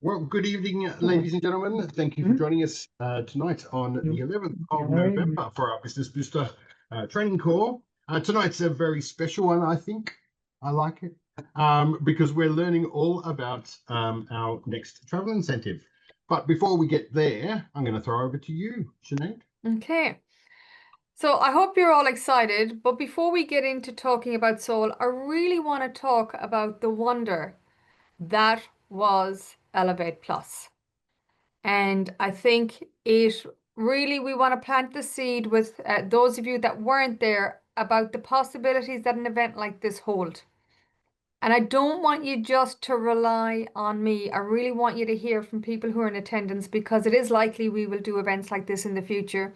Well, good evening, ladies and gentlemen. Thank you for joining us tonight on the 11th of November for our Business Booster training call. Tonight's a very special one, I think. I like it because we're learning all about our next travel incentive. But before we get there, I'm going to throw over to you, Sinead. Okay. So I hope you're all excited, but before we get into talking about Seoul, I really want to talk about the wonder that was Elevate Plus. And I think it really, we want to plant the seed with those of you that weren't there about the possibilities that an event like this hold. And I don't want you just to rely on me. I really want you to hear from people who are in attendance because it is likely we will do events like this in the future.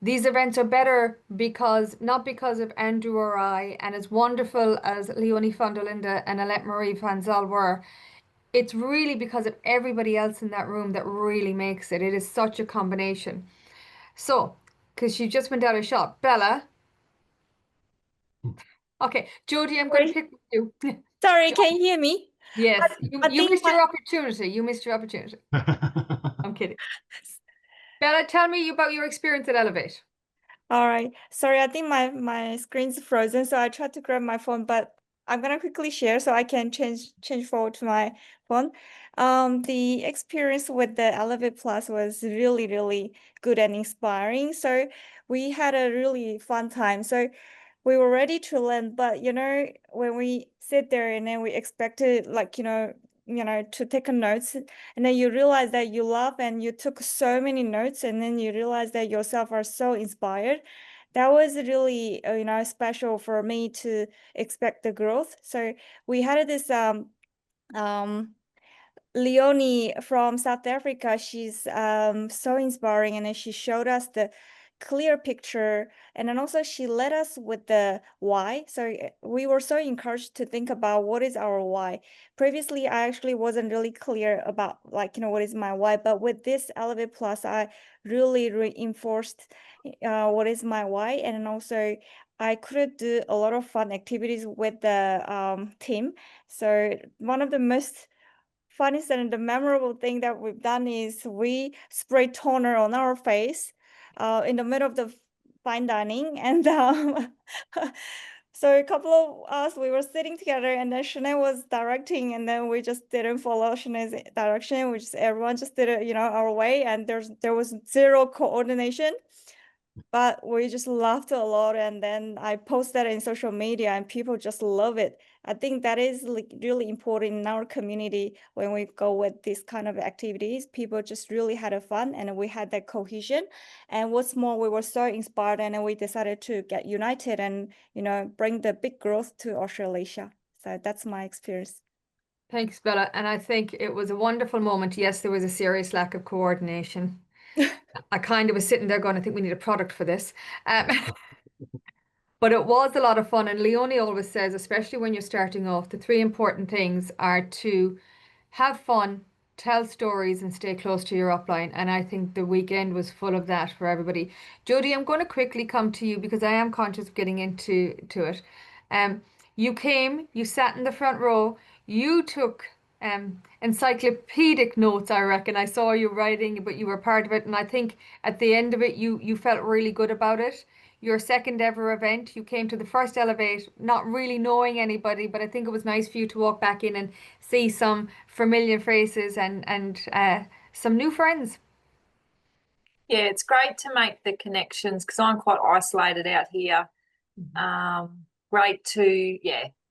These events are better because, not because of Andrew or I, and as wonderful as Leonie van der Linde and Alette Marie van Zel were, it's really because of everybody else in that room that really makes it. It is such a combination. So, because she just went out of shot. Bella. Okay, Jodie, I'm going to pick with you. Sorry, can you hear me? Yes, you missed your opportunity. You missed your opportunity. I'm kidding. Bella, tell me about your experience at Elevate. All right. Sorry, I think my screen's frozen, so I tried to grab my phone, but I'm gonna quickly share so I can change forward to my phone. The experience with the Elevate Plus was really, really good and inspiring. So we had a really fun time. So we were ready to learn, but when we sit there and then we expected to take a notes, and then you realize that you love and you took so many notes, and then you realize that yourself are so inspired. That was really special for me to expect the growth. So we had this Leonie from South Africa. She's so inspiring, and then she showed us the clear picture, and then also she led us with the why. So we were so encouraged to think about what is our why. Previously, I actually wasn't really clear about what is my why, but with this Elevate Plus, I really reinforced what is my why, and then also I could do a lot of fun activities with the team. So one of the most funniest and the memorable thing that we've done is we spray toner on our face in the middle of the fine dining. And so a couple of us, we were sitting together, and then Shanae was directing, and then we just didn't follow Shanae's direction. Everyone just did it, our way, and there was zero coordination. But we just laughed a lot, and then I posted it in social media, and people just love it. I think that is really important in our community when we go with this kind of activities. People just really had a fun, and we had that cohesion. And what's more, we were so inspired, and we decided to get united and bring the big growth to Australasia. So that's my experience. Thanks, Bella. And I think it was a wonderful moment. Yes, there was a serious lack of coordination. I kind of was sitting there going, I think we need a product for this. But it was a lot of fun. And Leonie always says, especially when you're starting off, the three important things are to have fun, tell stories, and stay close to your upline. And I think the weekend was full of that for everybody. Jodie, I'm going to quickly come to you because I am conscious of getting into it. You came, you sat in the front row, you took encyclopedic notes, I reckon. I saw you writing, but you were part of it. And I think at the end of it, you felt really good about it. Your second ever event, you came to the first Elevate, not really knowing anybody, but I think it was nice for you to walk back in and see some familiar faces and some new friends. Yeah, it's great to make the connections because I'm quite isolated out here. Great to,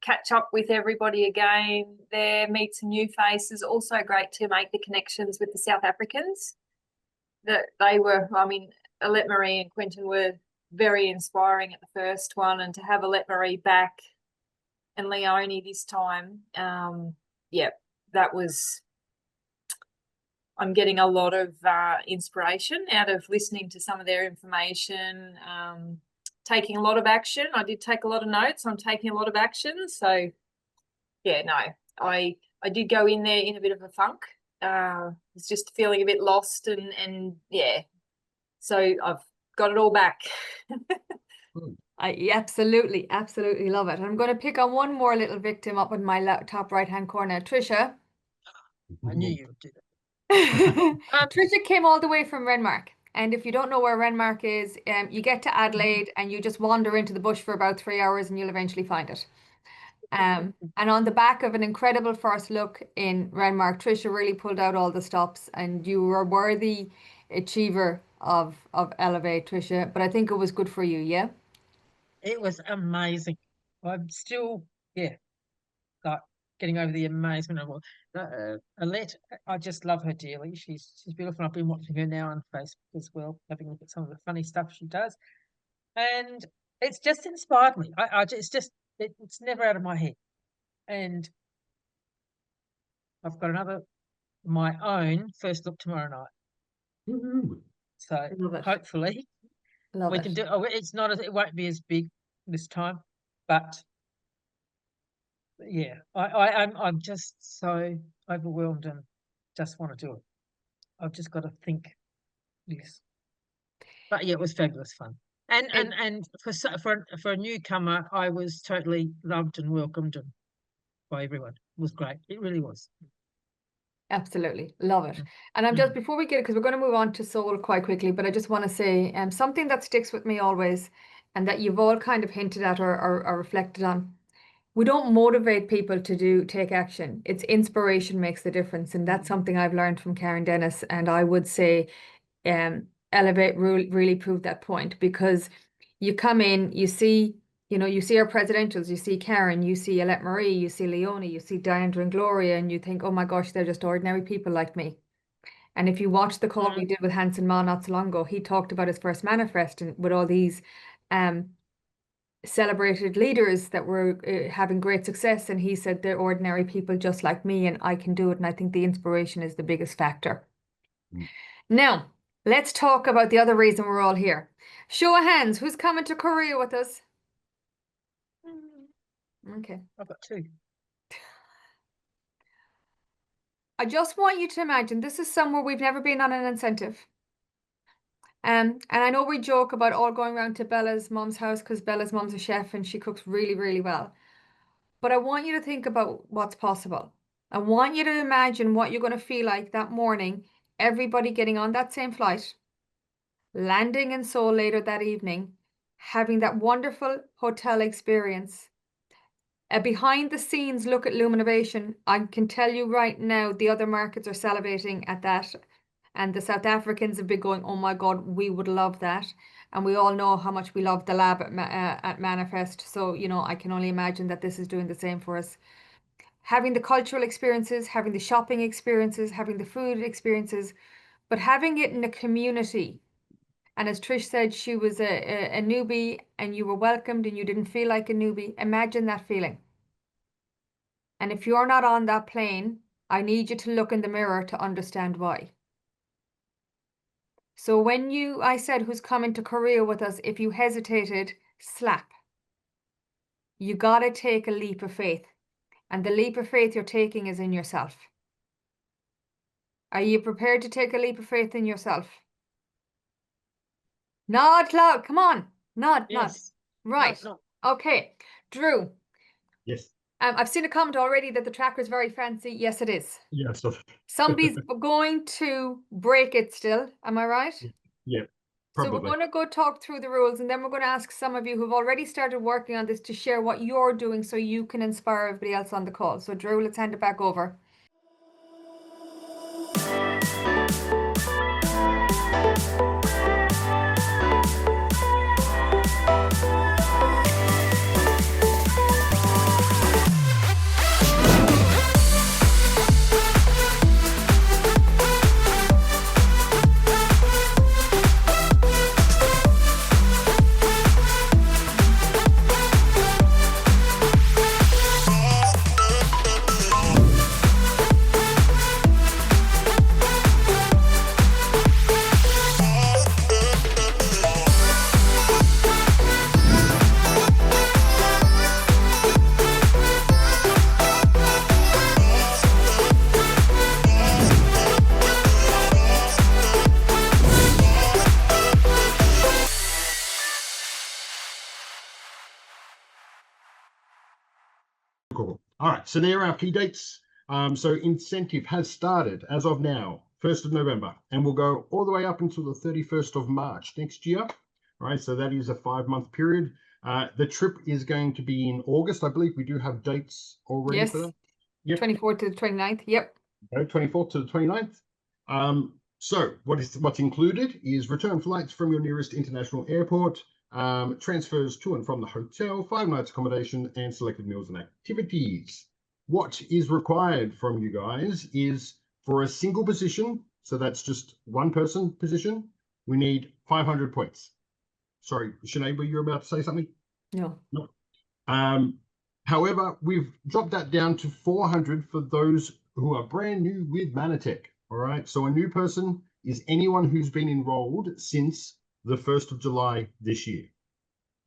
catch up with everybody again there, meet some new faces. Also great to make the connections with the South Africans. That they were, Alette Marie and Quentin were very inspiring at the first one, and to have Alette Marie back and Leonie this time, that was, I'm getting a lot of inspiration out of listening to some of their information, taking a lot of action. I did take a lot of notes. I'm taking a lot of action. So, I did go in there in a bit of a funk. Was just feeling a bit lost and so I've got it all back. I absolutely love it. I'm going to pick on one more little victim up in my top right hand corner, Trisha. I knew you would do that. Trisha came all the way from Renmark. And if you don't know where Renmark is, you get to Adelaide and you just wander into the bush for about 3 hours and you'll eventually find it. And on the back of an incredible first look in Renmark, Trisha really pulled out all the stops and you were a worthy achiever of Elevate, Trisha. But I think it was good for you, yeah? It was amazing. I'm still, yeah, like getting over the amazement of Alette. I just love her dearly. She's beautiful. I've been watching her now on Facebook as well, having a look at some of the funny stuff she does, and it's just inspired me. It's never out of my head, and I've got another my own first look tomorrow night. Woohoo. So Love it. hopefully Love we it. can do. It's not. It won't be as big this time, but. Yeah, I'm just so overwhelmed and just want to do it. I've just got to think this. But yeah, it was fabulous fun. And for a newcomer, I was totally loved and welcomed by everyone. It was great. It really was. Absolutely. Love it. And I'm just, before we get it, because we're going to move on to Seoul quite quickly, but I just want to say something that sticks with me always and that you've all kind of hinted at or reflected on. We don't motivate people to take action. It's inspiration makes the difference. And that's something I've learned from Karen Dennis. And I would say Elevate really proved that point, because you come in, you see our presidentials, you see Karen, you see Alette Marie, you see Leonie, you see Diandra and Gloria, and you think, oh my gosh, they're just ordinary people like me. And if you watch the call we did with Hanson Ma not so long ago, he talked about his first manifest and with all these celebrated leaders that were having great success, and he said they're ordinary people just like me and I can do it. And I think the inspiration is the biggest factor. Now let's talk about the other reason we're all here. Show of hands, who's coming to Korea with us? Okay, I've got two. I just want you to imagine this is somewhere we've never been on an incentive. And I know we joke about all going around to Bella's mom's house because Bella's mom's a chef and she cooks really, really well. But I want you to think about what's possible. I want you to imagine what you're going to feel like that morning, everybody getting on that same flight, landing in Seoul later that evening, having that wonderful hotel experience. A behind the scenes look at Luminovation. I can tell you right now, the other markets are salivating at that. And the South Africans have been going, oh my God, we would love that. And we all know how much we love the lab at Manifest. So, I can only imagine that this is doing the same for us. Having the cultural experiences, having the shopping experiences, having the food experiences, but having it in a community. And as Trish said, she was a newbie and you were welcomed and you didn't feel like a newbie. Imagine that feeling. And if you're not on that plane, I need you to look in the mirror to understand why. So when I said who's coming to Korea with us, if you hesitated, slap. You got to take a leap of faith. And the leap of faith you're taking is in yourself. Are you prepared to take a leap of faith in yourself? Nod loud. Come on. Nod. Yes. Right. No. Okay. Drew. Yes. I've seen a comment already that the tracker is very fancy. Yes, it is. Yeah. So Somebody's going to break it still. Am I right? yeah. So Probably. we're going to go talk through the rules, and then we're going to ask some of you who've already started working on this to share what you're doing so you can inspire everybody else on the call. So Drew, let's hand it back over. Cool. All right. So there are our key dates. So incentive has started as of now, 1st of November, and will go all the way up until the 31st of March next year. Right, so that is a 5-month period. The trip is going to be in August. I believe we do have dates already Yes. for that. Yep. 24th to the 29th. Yep. 24th to the 29th. So what's included is return flights from your nearest international airport, transfers to and from the hotel, 5 nights accommodation, and selected meals and activities. What is required from you guys is for a single position, so that's just one person position, we need 500 points. Sorry, Sinead, were you about to say something? No. No. However, we've dropped that down to 400 for those who are brand new with Mannatech. All right. So a new person is anyone who's been enrolled since the 1st of July this year.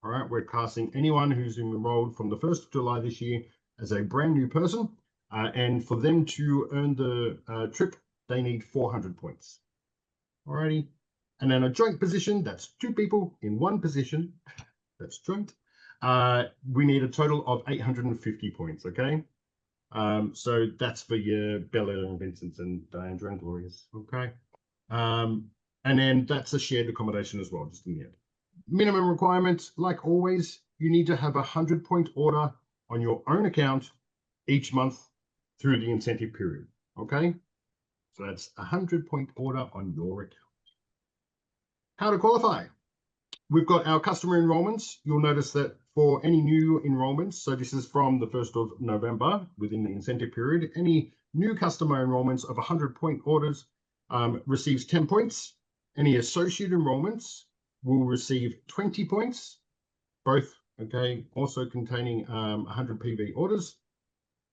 All right. We're casting anyone who's enrolled from the 1st of July this year as a brand new person. And for them to earn the trip, they need 400 points. All righty. And then a joint position, that's 2 people in one position. That's joint. We need a total of 850 points, okay? So that's for your Bella and Vincent and Diandra and Glorious, okay? And then that's a shared accommodation as well, just in the end. Minimum requirements, like always, you need to have a 100-point order on your own account each month through the incentive period, okay? So that's a 100-point order on your account. How to qualify? We've got our customer enrollments. You'll notice that for any new enrollments, so this is from the 1st of November within the incentive period, any new customer enrollments of 100-point orders receives 10 points. Any associate enrollments will receive 20 points, both, okay, also containing 100 PV orders.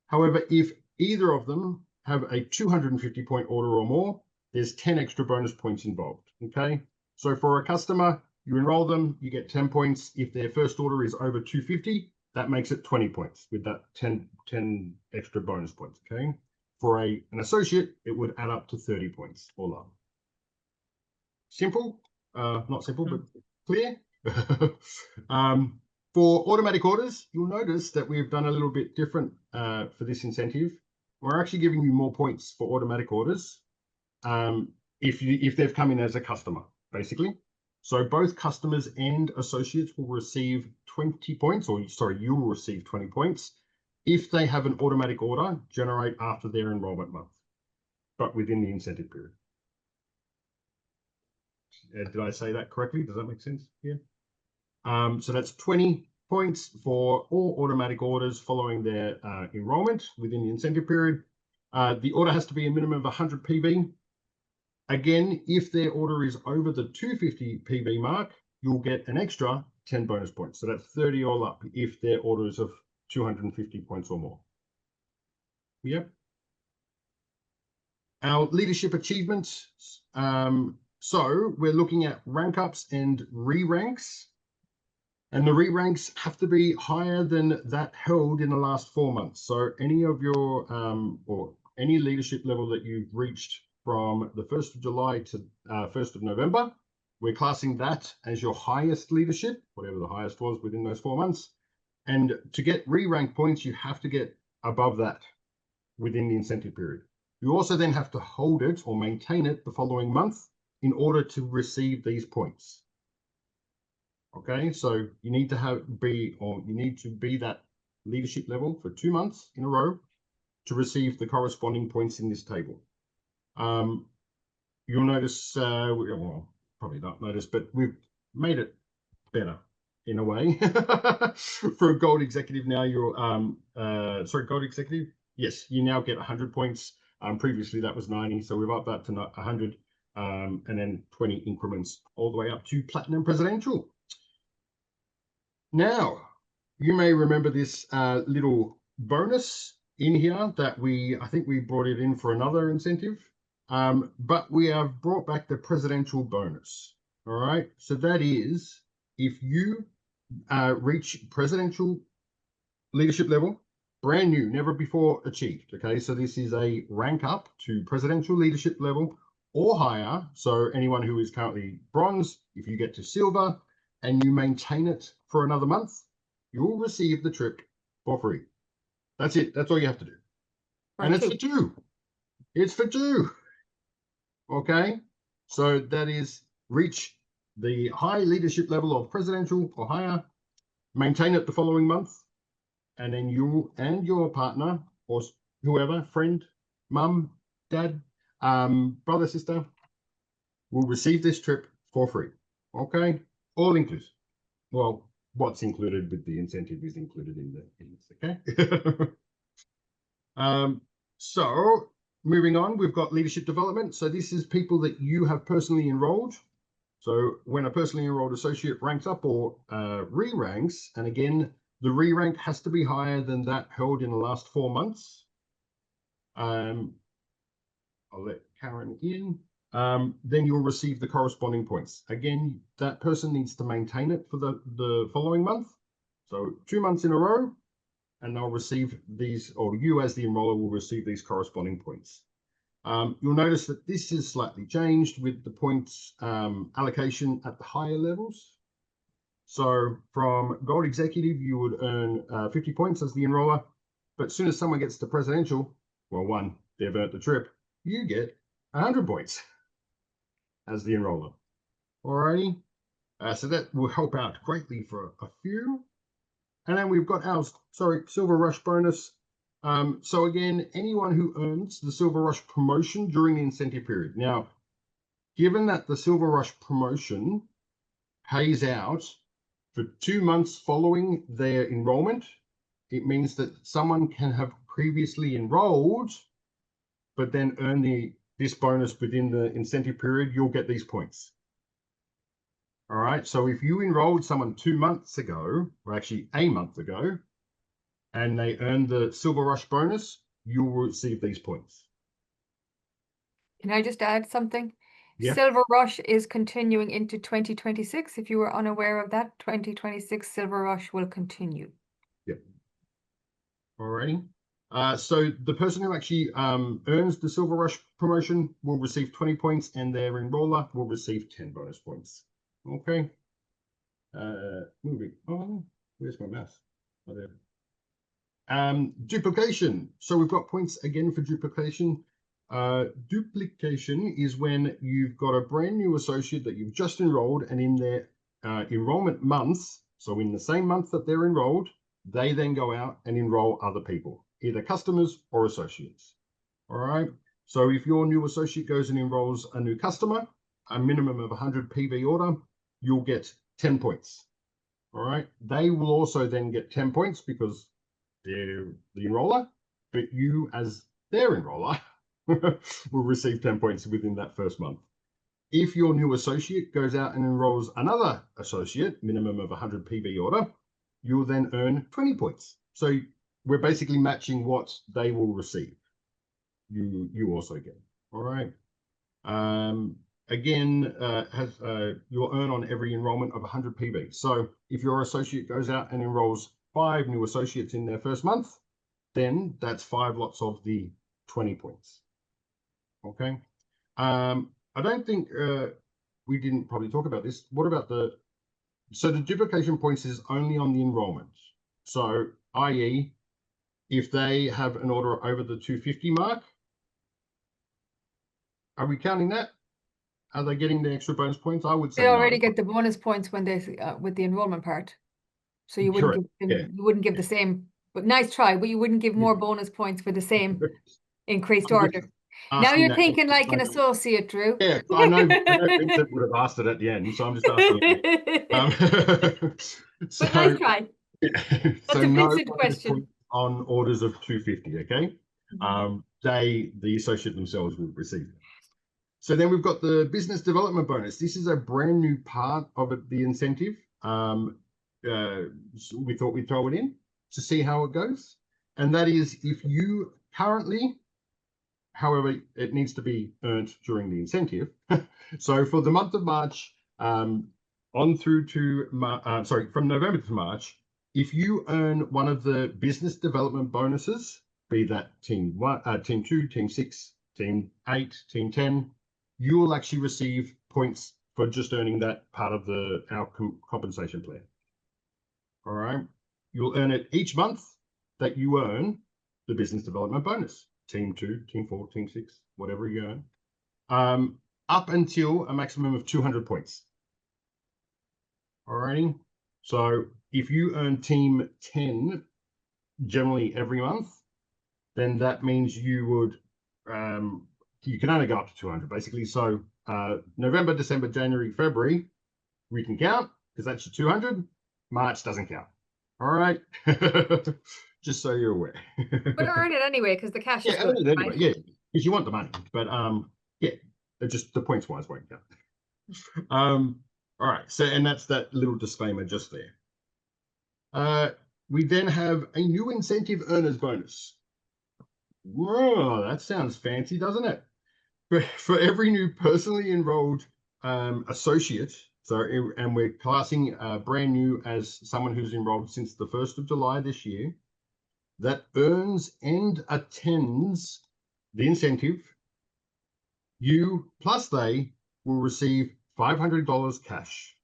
However, if either of them have a 250-point order or more, there's 10 extra bonus points involved, okay? So for a customer, you enroll them, you get 10 points. If their first order is over 250, that makes it 20 points with that 10 extra bonus points, okay? For an associate, it would add up to 30 points all up. Simple, not simple, but clear. For automatic orders, you'll notice that we've done a little bit different for this incentive. We're actually giving you more points for automatic orders if they've come in as a customer, basically. So both customers and associates will receive 20 points, or sorry, you will receive 20 points if they have an automatic order generate after their enrollment month, but within the incentive period. Did I say that correctly? Does that make sense? Yeah. So that's 20 points for all automatic orders following their enrollment within the incentive period. The order has to be a minimum of 100 PV. Again, if their order is over the 250 PV mark, you'll get an extra 10 bonus points. So that's 30 all up if their order is of 250 points or more. Yep. Our leadership achievements. So we're looking at rank ups and re-ranks. And the re-ranks have to be higher than that held in the last 4 months. So any of your, or any leadership level that you've reached from the 1st of July to 1st of November, we're classing that as your highest leadership, whatever the highest was within those 4 months. And to get re-rank points, you have to get above that within the incentive period. You also then have to hold it or maintain it the following month in order to receive these points. Okay, so you need to be that leadership level for 2 months in a row to receive the corresponding points in this table. You'll notice, well, probably not notice, but we've made it better in a way. For a gold executive now, you're sorry, gold executive. Yes, you now get 100 points. Previously that was 90, so we've upped that to 100, and then 20 increments all the way up to platinum presidential. Now, you may remember this little bonus in here that I think we brought it in for another incentive, but we have brought back the presidential bonus. All right, so that is if you reach presidential leadership level, brand new, never before achieved. Okay, so this is a rank up to presidential leadership level or higher. So anyone who is currently bronze, if you get to silver and you maintain it for another month, you will receive the trip for free. That's it. That's all you have to do. And it's two. for two. It's for two. Okay. So that is reach the high leadership level of presidential or higher, maintain it the following month, and then you and your partner or whoever, friend, mum, dad, brother, sister, will receive this trip for free. Okay. All inclusive. Well, what's included with the incentive is included in this, okay? So moving on, we've got leadership development. So this is people that you have personally enrolled. So when a personally enrolled associate ranks up or re-ranks, and again, the re-rank has to be higher than that held in the last 4 months. I'll let Karen in. Then you'll receive the corresponding points. Again, that person needs to maintain it for the following month. So 2 months in a row, and they'll receive these, or you as the enroller will receive these corresponding points. You'll notice that this is slightly changed with the points allocation at the higher levels. So from Gold Executive, you would earn 50 points as the enroller, but as soon as someone gets to Presidential, well, one, they've earned the trip, you get 100 points as the enroller. Alrighty, so that will help out greatly for a few. And then we've got our, Silver Rush bonus. So again, anyone who earns the Silver Rush promotion during the incentive period. Now, given that the Silver Rush promotion pays out for 2 months following their enrollment, it means that someone can have previously enrolled, but then earn this bonus within the incentive period. You'll get these points. All right, so if you enrolled someone 2 months ago, or actually a month ago, and they earned the Silver Rush bonus, you will receive these points. Can I just add something? Yeah. Silver Rush is continuing into 2026. If you were unaware of that, 2026 Silver Rush will continue. Yep. Alrighty. So the person who actually earns the Silver Rush promotion will receive 20 points, and their enroller will receive 10 bonus points. Okay. Moving on. Where's my mouse? Oh, there. Duplication. So we've got points again for duplication. Duplication is when you've got a brand new associate that you've just enrolled, and in their enrollment months, so in the same month that they're enrolled, they then go out and enroll other people, either customers or associates. All right. So if your new associate goes and enrolls a new customer, a minimum of 100 PV order, you'll get 10 points. All right. They will also then get 10 points because they're the enroller, but you as their enroller will receive 10 points within that first month. If your new associate goes out and enrolls another associate, minimum of 100 PV order, you'll then earn 20 points. So we're basically matching what they will receive. You also get. All right. Again, you'll earn on every enrollment of 100 PV. So if your associate goes out and enrolls 5 new associates in their first month, then that's 5 lots of the 20 points. Okay. I don't think we didn't probably talk about this. What about so the duplication points is only on the enrollment. So i.e. if they have an order over the 250 mark, are we counting that? Are they getting the extra bonus points? I would say They already no. get the bonus points when they with the enrollment part. So you wouldn't Correct. give them, you wouldn't give the same, but nice try, but you wouldn't give more bonus points for the same increased order. Now you're thinking like an associate, Drew. Yeah, I know Vincent would have asked it at the end, so I'm just asking you. So, but nice try. So a no Vincent bonus question. points on orders of 250, okay? The associate themselves will receive them. So then we've got the business development bonus. This is a brand new part of the incentive. So we thought we'd throw it in to see how it goes. And that is if you currently, however, it needs to be earned during the incentive. So for the month of March, on through to, from November to March, if you earn one of the business development bonuses, be that team 1, team 2, team 6, team 8, team 10, you will actually receive points for just earning that part of our compensation plan. All right. You'll earn it each month that you earn the business development bonus. team 2, team 4, team 6, whatever you earn, up until a maximum of 200 points. Alrighty. So if you earn team 10 generally every month, then that means you would you can only go up to 200 basically. So November, December, January, February, we can count because that's your 200. March doesn't count. All right. Just so you're aware. But earn it anyway because the cash is Yeah, good, earn it anyway. right? Yeah, because you want the money. But yeah, it just the points wise won't count. All right. So and that's that little disclaimer just there. We then have a new incentive earners bonus. Whoa, that sounds fancy, doesn't it? For every new personally enrolled associate, and we're classing brand new as someone who's enrolled since the 1st of July this year, that earns and attends the incentive, you plus they will receive $500 cash.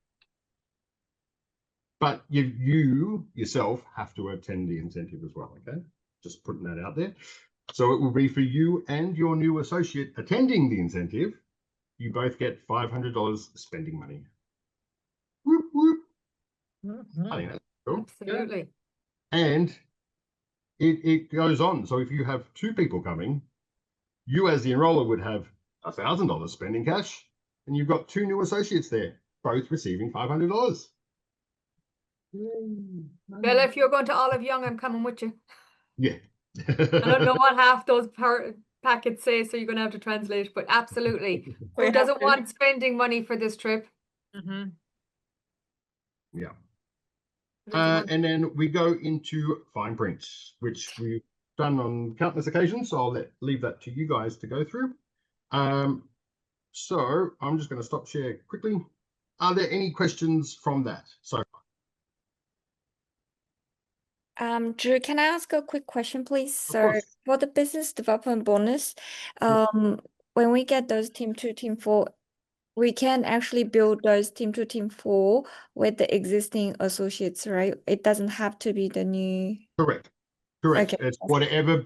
But you yourself have to attend the incentive as well, okay? Just putting that out there. So it will be for you and your new associate attending the incentive. You both get $500 spending money. Whoop, whoop. I think that's cool. Absolutely. And it goes on. So if you have 2 people coming, you as the enroller would have $1,000 spending cash, and you've got 2 new associates there, both receiving $500. Well, if you're going to Olive Young, I'm coming with you. Yeah. I don't know what half those packets say, so you're going to have to translate, but absolutely. We Who doesn't have to. want spending money for this trip? Mm-hmm. Yeah. Who doesn't want- And then we go into fine print, which we've done on countless occasions. So I'll leave that to you guys to go through. So I'm just going to stop share quickly. Are there any questions from that? So Drew, can I ask a quick question, please? So course. for the business development bonus, when we get those team 2, team 4, we can actually build those team 2, team 4 with the existing associates, right? It doesn't have to be the new. Correct. Correct. Okay. It's whatever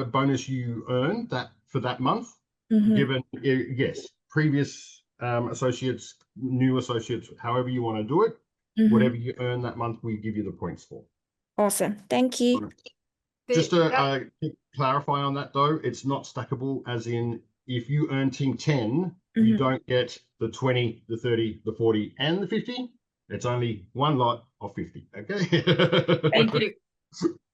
bonus you earn that for that month, Mhm. given yes, previous associates, new associates, however you want to do it, Mhm. whatever you earn that month, we give you the points for. Awesome. Thank you. Just to clarify on that though, it's not stackable as in if you earn team 10, you Mhm. don't get the 20, the 30, the 40 and the 50. It's only one lot of 50. Okay. Thank you.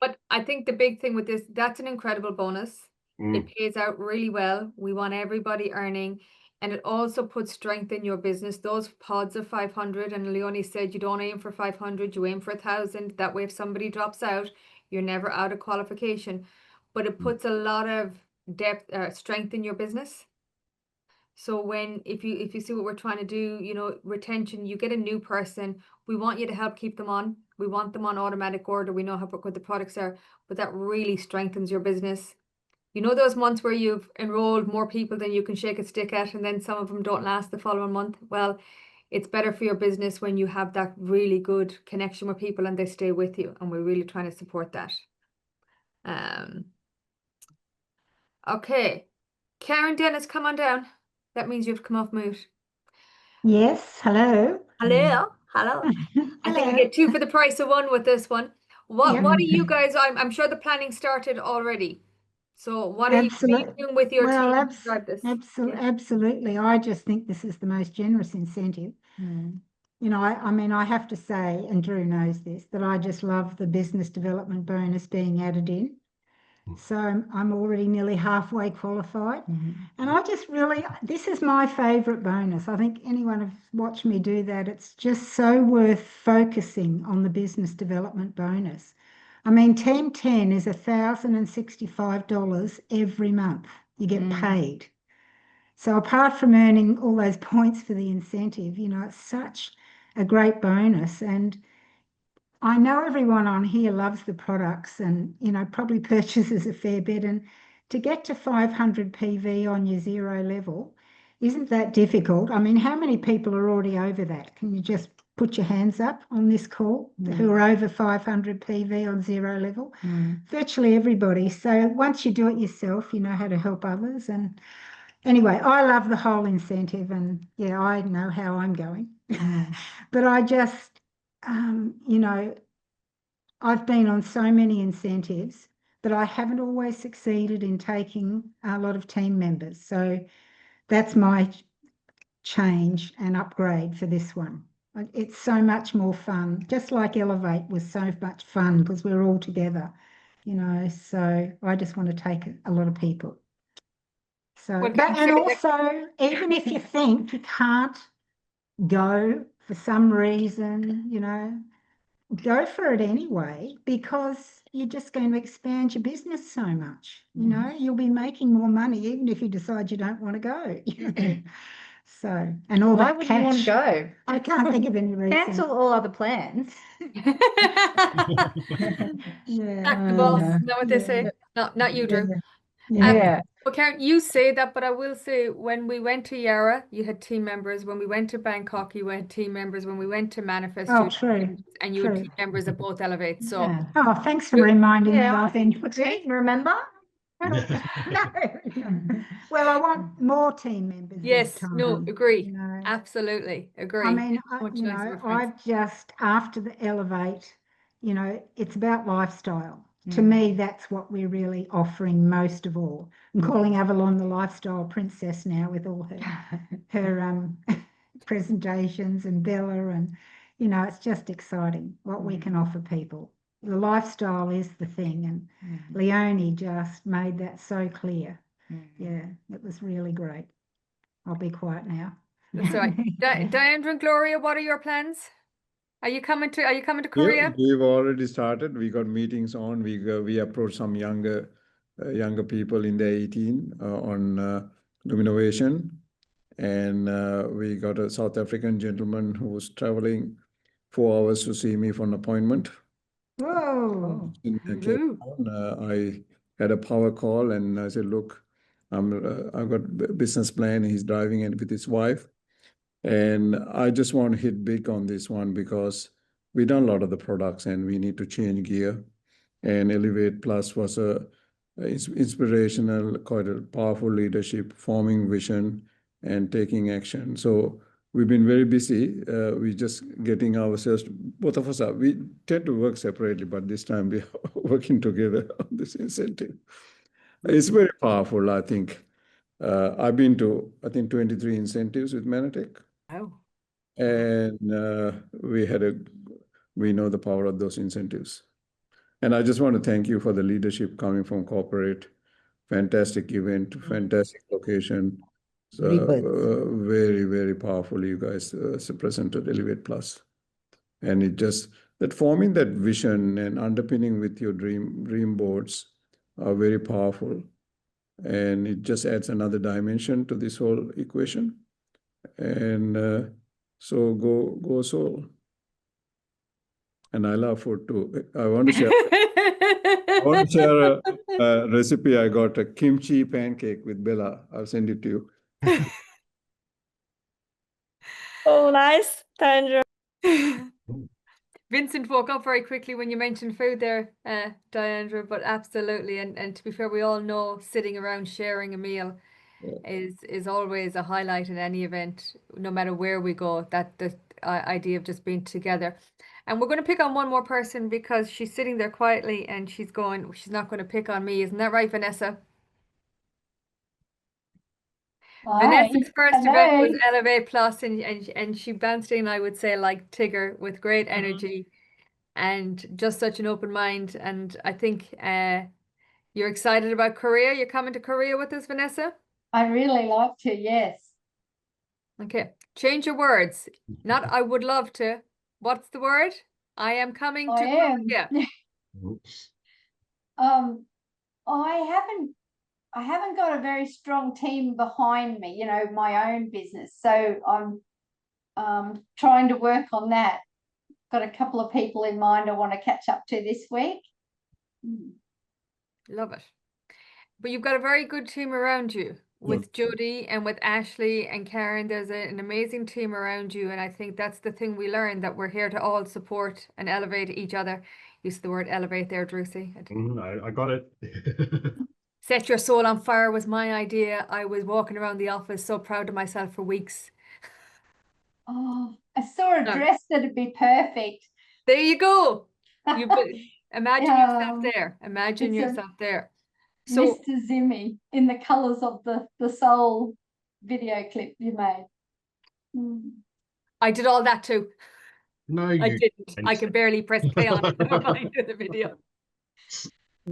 But I think the big thing with this, that's an incredible bonus. It pays out really well. We want everybody earning, and it also puts strength in your business. Those pods of 500, and Leonie said you don't aim for 500, you aim for 1,000. That way, if somebody drops out, you're never out of qualification. But it puts a lot of depth, strength in your business. So if you see what we're trying to do, you know, retention, you get a new person, we want you to help keep them on. We want them on automatic order. We know how good the products are, but that really strengthens your business. You know those months where you've enrolled more people than you can shake a stick at, and then some of them don't last the following month? Well, it's better for your business when you have that really good connection with people and they stay with you, and we're really trying to support that. Okay. Karen Dennis, come on down. That means you have to come off mute. Yes, hello. Hello. Hello. I think you get 2 for the price of 1 with this one. What are you guys? I'm sure the planning started already. So what are you doing with your team to drive this? Absolutely. I just think this is the most generous incentive. You know, I mean, I have to say, and Drew knows this, that I just love the business development bonus being added in. So I'm already nearly halfway qualified. And I just really, this is my favorite bonus. I think anyone who's watched me do that, it's just so worth focusing on the business development bonus. I mean, Team 10 is $1,065 every month. You get paid. So apart from earning all those points for the incentive, you know, it's such a great bonus. And I know everyone on here loves the products and, you know, probably purchases a fair bit. And to get to 500 PV on your 0 level, isn't that difficult? I mean, how many people are already over that? Can you just put your hands up on this call who are over 500 PV on zero level. Virtually everybody. So once you do it yourself, you know how to help others. And anyway, I love the whole incentive, and yeah, I know how I'm going. But I just, you know, I've been on so many incentives, but I haven't always succeeded in taking a lot of team members. So that's my change and upgrade for this one. It's so much more fun, just like Elevate was so much fun because we're all together, you know. So I just want to take a lot of people. So, Well, but, and also, even if you think you can't go for some reason, you know, go for it anyway, because you're just going to expand your business so much. You know, you'll be making more money even if you decide you don't want to go. So, and all Why that would you want to cash. go? I can't think of any reason. Cancel all other plans. Yeah. Back the boss, Yeah. is that what they Yeah. say? Not you, Drew. Yeah. Well, Karen, you say that, but I will say when we went to Yarra, you had team members. When we went to Bangkok, you had team members. When we went to Manifest, Oh, you had team true. members, and you had True. team members at both Elevate. So Yeah. Oh, thanks for reminding me. Yeah, I I think think. you did, remember? No. Well, I want more team members this yes, time. no, agree. You know. Absolutely agree. I mean, So much you nicer know, with friends. I've just, after the Elevate, you know, it's about lifestyle. To me, that's what we're really offering most of all. I'm calling Avalon the lifestyle princess now with all her presentations, and Bella, and, you know, it's just exciting what we can offer people. The lifestyle is the thing, and Leonie just made that so clear. Yeah, it was really great. I'll be quiet now. That's right. Diandra and Gloria, what are your plans? Are you coming to Yeah, Korea? we've already started. We got meetings on. We approached some younger people in the 18 on Luminovation, and we got a South African gentleman who was traveling 4 hours to see me for an appointment. Whoa. In Cape Woohoo. Town. I had a power call, and I said, "Look, I've got a business plan." He's driving it with his wife. And I just want to hit big on this one because we've done a lot of the products and we need to change gear. And Elevate Plus was inspirational, quite a powerful leadership, forming vision and taking action. So we've been very busy. We just getting ourselves, both of us are, we tend to work separately, but this time we are working together on this incentive. It's very powerful, I think. I've been to, I think, 23 incentives with Mannatech. Oh. And we know the power of those incentives. And I just want to thank you for the leadership coming from corporate. Fantastic event, fantastic location. So, very, very powerful. You guys presented Elevate Plus. And it just, that forming that vision and underpinning with your dream boards are very powerful. And it just adds another dimension to this whole equation. And so go Seoul. And I love food too. I want to share a recipe. I got a kimchi pancake with Bella. I'll send it to you. Oh, nice, Tandra. Vincent woke up very quickly when you mentioned food there, Diandra, but absolutely. And to be fair, we all know sitting around sharing a meal is always a highlight in any event, no matter where we go, that the idea of just being together. And we're going to pick on one more person because she's sitting there quietly and she's not going to pick on me. Isn't that right, Vanessa? Vanessa's first event was Elevate Plus, and she bounced in, I would say, like Tigger, with great energy and just such an open mind. And I think you're excited about Korea. You're coming to Korea with us, Vanessa? I really like to, yes. Okay, change your words. Not I would love to. What's the word? I am coming to Korea. I haven't got a very strong team behind me, you know, my own business. So I'm trying to work on that. Got a couple of people in mind I want to catch up to this week. Love it. But you've got a very good team around you. with Jody and with Ashley and Karen. There's an amazing team around you, and I think that's the thing we learned, that we're here to all support and elevate each other. Use the word elevate there, Drucy. I got it. Set your soul on fire was my idea. I was walking around the office so proud of myself for weeks. Oh, I saw a No. dress that'd be perfect. There you go. You imagine yourself Yeah. there. Imagine It's a yourself there. So Mr. Zimmy in the colours of the Soul video clip you made. I did all that too. No, I you didn't. I can barely press play on it. Never mind the video.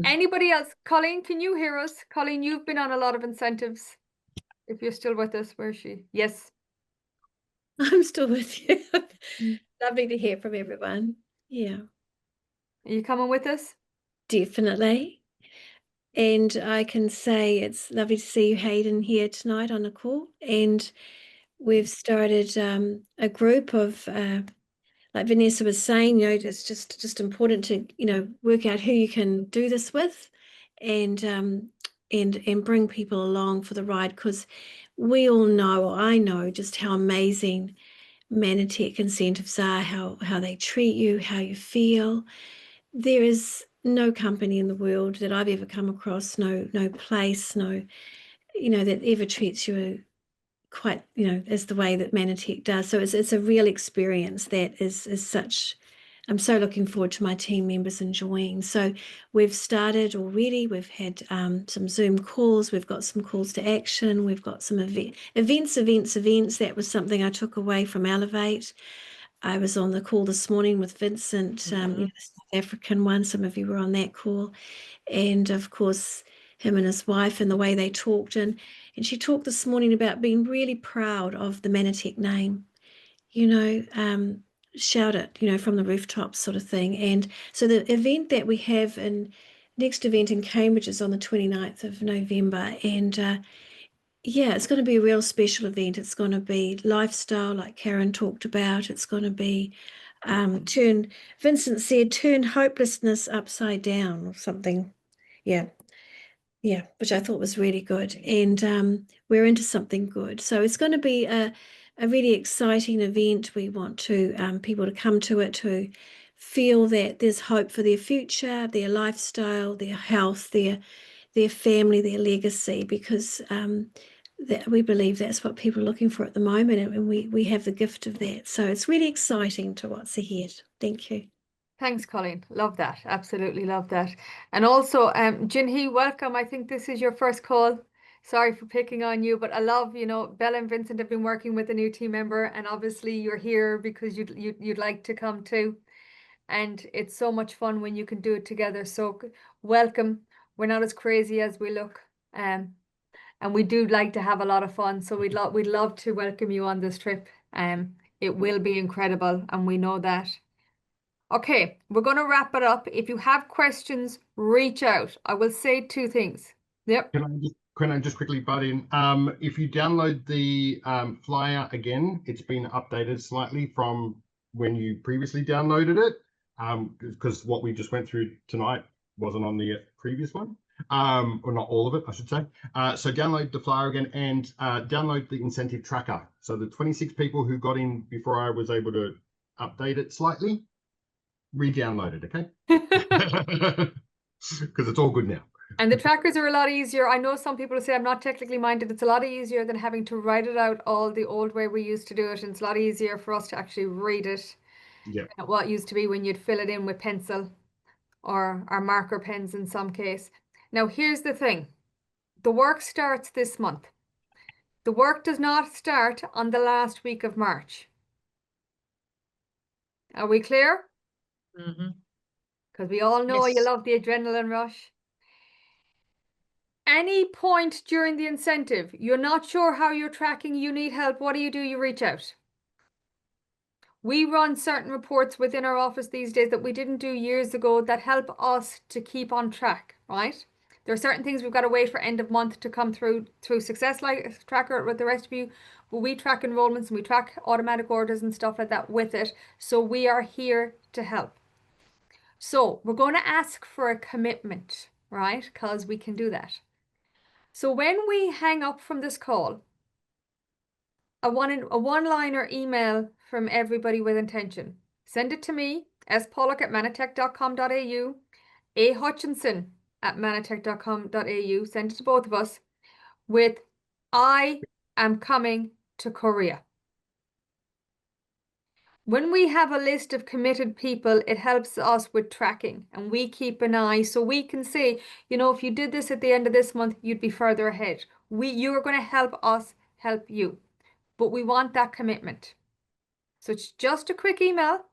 Anybody else? Colleen, can you hear us? Colleen, you've been on a lot of incentives. If you're still with us, where is she? Yes. I'm still with you. Lovely to hear from everyone. Yeah, Are you coming with us? definitely. And I can say it's lovely to see you, Hayden, here tonight on the call. And we've started a group of, like Vanessa was saying, it's just important to, work out who you can do this with, and bring people along for the ride, because we all know, or I know, just how amazing Mannatech incentives are, how they treat you, how you feel. There is no company in the world that I've ever come across, no place, that ever treats you quite, as the way that Mannatech does. So it's a real experience that is such. I'm so looking forward to my team members enjoying. So we've started already. We've had some Zoom calls. We've got some calls to action. We've got some events. That was something I took away from Elevate. I was on the call this morning with Vincent, the South African one. Some of you were on that call. And of course, him and his wife, and the way they talked. And she talked this morning about being really proud of the Mannatech name, shout it, from the rooftops, sort of thing. And so the event that we have next event in Cambridge is on the 29th of November. And it's going to be a real special event. It's going to be lifestyle, like Karen talked about. It's going to be Vincent said, turn hopelessness upside down or something. Yeah, which I thought was really good. And we're into something good. So it's going to be a really exciting event. We want people to come to it, to feel that there's hope for their future, their lifestyle, their health, their family, their legacy, because that we believe that's what people are looking for at the moment, and we have the gift of that. So it's really exciting to what's ahead. Thank you. Thanks, Colleen. Love that. Absolutely love that. And also, Jinhee, welcome. I think this is your first call. Sorry for picking on you, but I love, Bella and Vincent have been working with a new team member, and obviously you're here because you'd like to come too. And it's so much fun when you can do it together. So welcome. We're not as crazy as we look. And we do like to have a lot of fun. So we'd love to welcome you on this trip. It will be incredible, and we know that. Okay, we're going to wrap it up. If you have questions, reach out. I will say two things. Yep. Can I just quickly butt in? If you download the flyer again, it's been updated slightly from when you previously downloaded it, because what we just went through tonight wasn't on the previous one, or not all of it, I should say. So download the flyer again, and download the incentive tracker. So the 26 people who got in before I was able to update it slightly, re-download it, okay? Because it's all good now. And the trackers are a lot easier. I know some people say I'm not technically minded. It's a lot easier than having to write it out all the old way we used to do it. And it's a lot easier for us to actually read it. Yeah. What used to be when you'd fill it in with pencil or marker pens in some case. Now, here's the thing. The work starts this month. The work does not start on the last week of March. Are we clear? Because we all know you love the adrenaline rush. Any point during the incentive, you're not sure how you're tracking, you need help, what do? You reach out. We run certain reports within our office these days that we didn't do years ago that help us to keep on track, right? There are certain things we've got to wait for end of month to come through Success Tracker with the rest of you, but we track enrollments and we track automatic orders and stuff like that with it. So we are here to help. So we're going to ask for a commitment, right? Because we can do that. So when we hang up from this call, a one-liner email from everybody with intention. Send it to me, spollock@mannatech.com.au, ahutchinson@mannatech.com.au. Send it to both of us with, I am coming to Korea. When we have a list of committed people, it helps us with tracking, and we keep an eye so we can say, you know, if you did this at the end of this month, you'd be further ahead. You are going to help us help you, but we want that commitment. So it's just a quick email.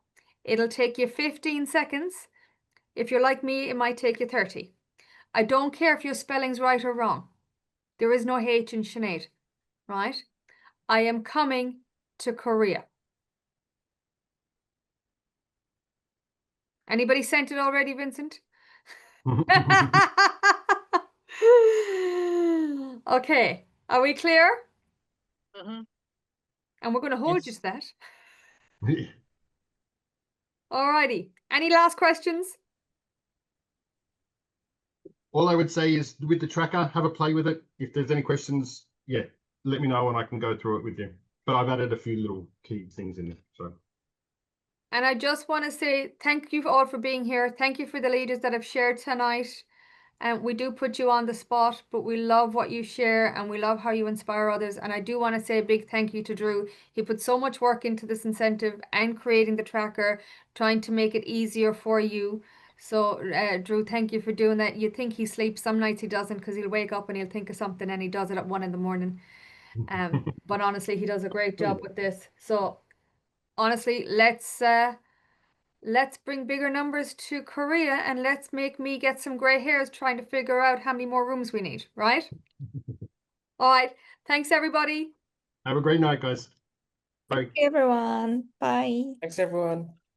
It'll take you 15 seconds. If you're like me, it might take you 30. I don't care if your spelling's right or wrong. There is no H in Sinead, right? I am coming to Korea. Anybody sent it already, Vincent? Okay, are we clear? Mhm. And we're going to hold you Yes. to that. Alrighty. Any last questions? All I would say is with the tracker, have a play with it. If there's any questions, yeah, let me know and I can go through it with you. But I've added a few little key things in there. So And I just want to say thank you all for being here. Thank you for the leaders that have shared tonight. And we do put you on the spot, but we love what you share and we love how you inspire others. And I do want to say a big thank you to Drew. He put so much work into this incentive and creating the tracker, trying to make it easier for you. So Drew, thank you for doing that. You think he sleeps, some nights he doesn't, because he'll wake up and he'll think of something and he does it at 1 in the morning. But honestly, he does a great job with this. So honestly, let's bring bigger numbers to Korea and let's make me get some gray hairs trying to figure out how many more rooms we need, right? All right. Thanks, everybody. have a great night, guys. Bye. Everyone, bye. Thanks, everyone.